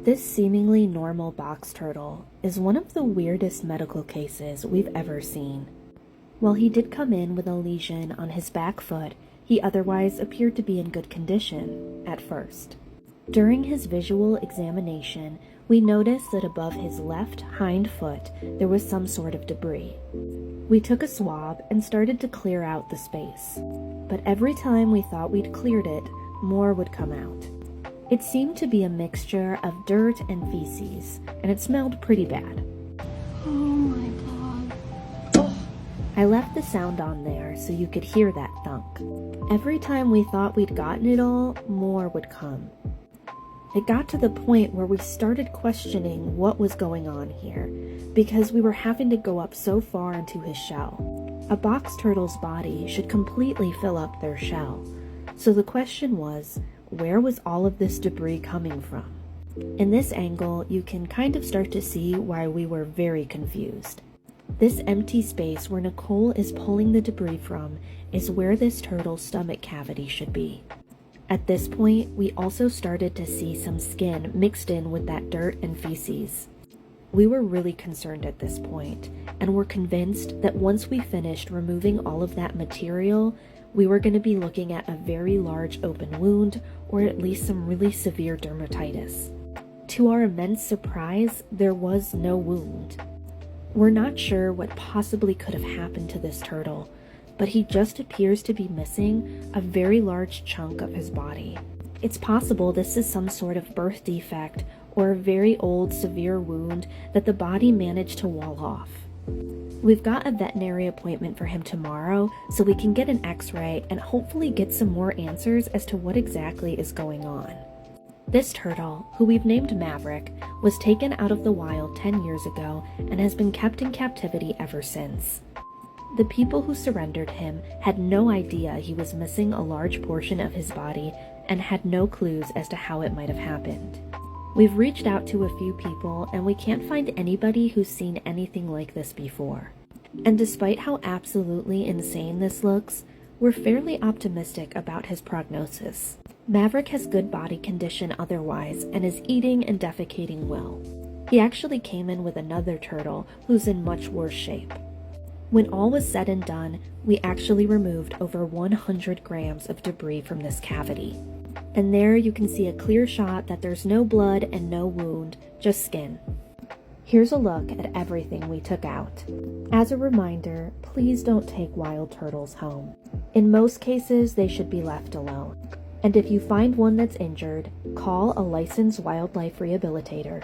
This seemingly normal box turtle is one of the weirdest medical cases we've ever seen. While he did come in with a lesion on his back foot, he otherwise appeared to be in good condition at first. During his visual examination, we noticed that above his left hind foot there was some sort of debris. We took a swab and started to clear out the space, but every time we thought we'd cleared it, more would come out. It seemed to be a mixture of dirt and feces, and it smelled pretty bad. Oh my god. I left the sound on there so you could hear that thunk. Every time we thought we'd gotten it all, more would come. It got to the point where we started questioning what was going on here, because we were having to go up so far into his shell. A box turtle's body should completely fill up their shell. So the question was, where was all of this debris coming from? In this angle, you can kind of start to see why we were very confused. This empty space where Nicole is pulling the debris from is where this turtle's stomach cavity should be. At this point, we also started to see some skin mixed in with that dirt and feces. We were really concerned at this point, and were convinced that once we finished removing all of that material, we were going to be looking at a very large open wound, or at least some really severe dermatitis. To our immense surprise, there was no wound. We're not sure what possibly could have happened to this turtle, but he just appears to be missing a very large chunk of his body. It's possible this is some sort of birth defect or a very old severe wound that the body managed to wall off. We've got a veterinary appointment for him tomorrow so we can get an x-ray and hopefully get some more answers as to what exactly is going on. This turtle, who we've named Maverick, was taken out of the wild 10 years ago and has been kept in captivity ever since. The people who surrendered him had no idea he was missing a large portion of his body and had no clues as to how it might have happened. We've reached out to a few people and we can't find anybody who's seen anything like this before. And despite how absolutely insane this looks, we're fairly optimistic about his prognosis. Maverick has good body condition otherwise and is eating and defecating well. He actually came in with another turtle who's in much worse shape. When all was said and done, we actually removed over 100 grams of debris from this cavity. And there you can see a clear shot that there's no blood and no wound, just skin. Here's a look at everything we took out. As a reminder, please don't take wild turtles home. In most cases, they should be left alone. And if you find one that's injured, call a licensed wildlife rehabilitator.